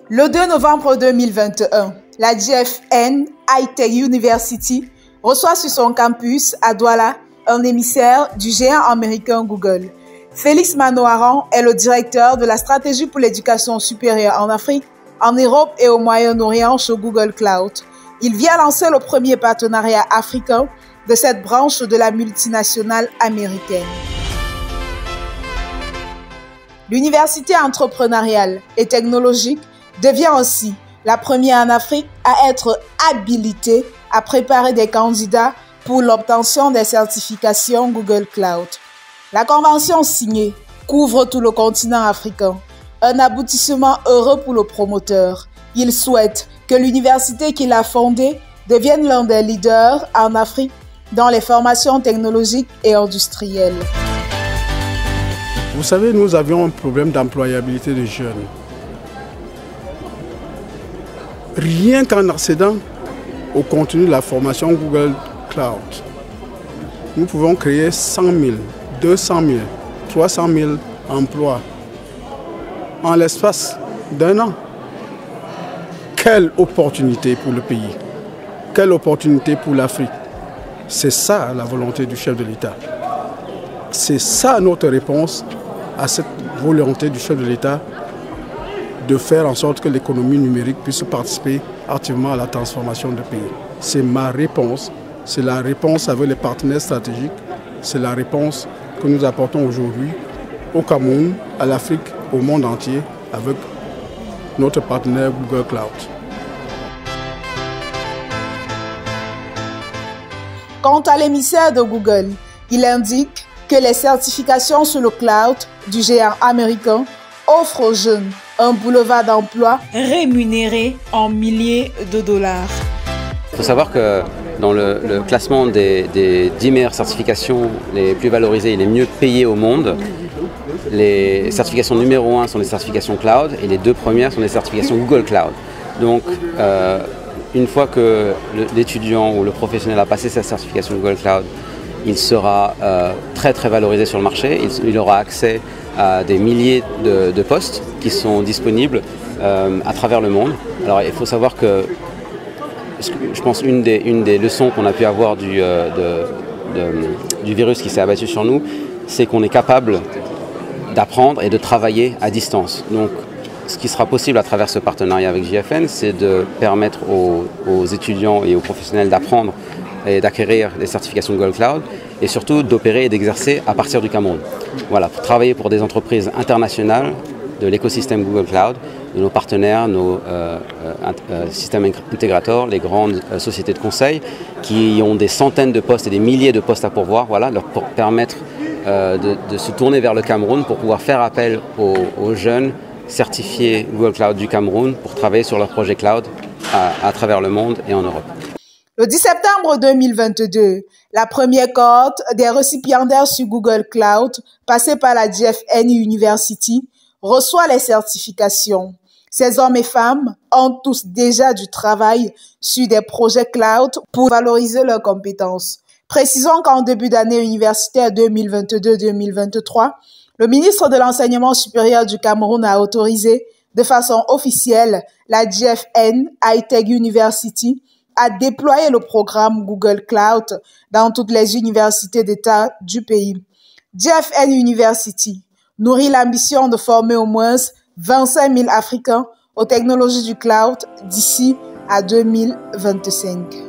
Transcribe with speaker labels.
Speaker 1: Le 2 novembre 2021, la GFN High-Tech University reçoit sur son campus à Douala un émissaire du géant américain Google. Félix Manoaran est le directeur de la stratégie pour l'éducation supérieure en Afrique, en Europe et au Moyen-Orient chez Google Cloud. Il vient lancer le premier partenariat africain de cette branche de la multinationale américaine. L'université entrepreneuriale et technologique devient aussi la première en Afrique à être habilitée à préparer des candidats pour l'obtention des certifications Google Cloud. La convention signée couvre tout le continent africain, un aboutissement heureux pour le promoteur. Il souhaite que l'université qu'il a fondée devienne l'un des leaders en Afrique dans les formations technologiques et industrielles.
Speaker 2: Vous savez, nous avions un problème d'employabilité des jeunes. Rien qu'en accédant au contenu de la formation Google Cloud, nous pouvons créer 100 000, 200 000, 300 000 emplois en l'espace d'un an. Quelle opportunité pour le pays! Quelle opportunité pour l'Afrique! C'est ça la volonté du chef de l'État. C'est ça notre réponse à cette volonté du chef de l'État de faire en sorte que l'économie numérique puisse participer activement à la transformation du pays. C'est ma réponse, c'est la réponse avec les partenaires stratégiques, c'est la réponse que nous apportons aujourd'hui au Cameroun, à l'Afrique, au monde entier avec notre partenaire Google Cloud.
Speaker 1: Quant à l'émissaire de Google, il indique que les certifications sur le cloud du géant américain offrent aux jeunes un boulevard d'emploi rémunéré en milliers de dollars.
Speaker 3: Il faut savoir que dans le classement des 10 meilleures certifications les plus valorisées et les mieux payées au monde, les certifications numéro 1 sont les certifications cloud et les 2 premières sont les certifications Google Cloud. Donc, une fois que l'étudiant ou le professionnel a passé sa certification Google Cloud, il sera très valorisé sur le marché, il aura accès à des milliers de postes qui sont disponibles à travers le monde. Alors il faut savoir que, je pense, une des leçons qu'on a pu avoir du virus qui s'est abattu sur nous, c'est qu'on est capable d'apprendre et de travailler à distance. Donc, ce qui sera possible à travers ce partenariat avec JFN, c'est de permettre aux étudiants et aux professionnels d'apprendre et d'acquérir des certifications Google Cloud et surtout d'opérer et d'exercer à partir du Cameroun. Voilà, pour travailler pour des entreprises internationales de l'écosystème Google Cloud, de nos partenaires, nos systèmes intégrateurs, les grandes sociétés de conseil qui ont des centaines de postes et des milliers de postes à pourvoir, voilà, leur permettre de se tourner vers le Cameroun pour pouvoir faire appel aux jeunes certifiés Google Cloud du Cameroun pour travailler sur leur projet cloud à travers le monde et en Europe.
Speaker 1: Le 10 septembre 2022, la première cohorte des récipiendaires sur Google Cloud, passée par la GFN University, reçoit les certifications. Ces hommes et femmes ont tous déjà du travail sur des projets cloud pour valoriser leurs compétences. Précisons qu'en début d'année universitaire 2022-2023, le ministre de l'Enseignement supérieur du Cameroun a autorisé de façon officielle la GFN High-Tech University à déployer le programme Google Cloud dans toutes les universités d'État du pays. GFN University nourrit l'ambition de former au moins 25 000 Africains aux technologies du cloud d'ici à 2025.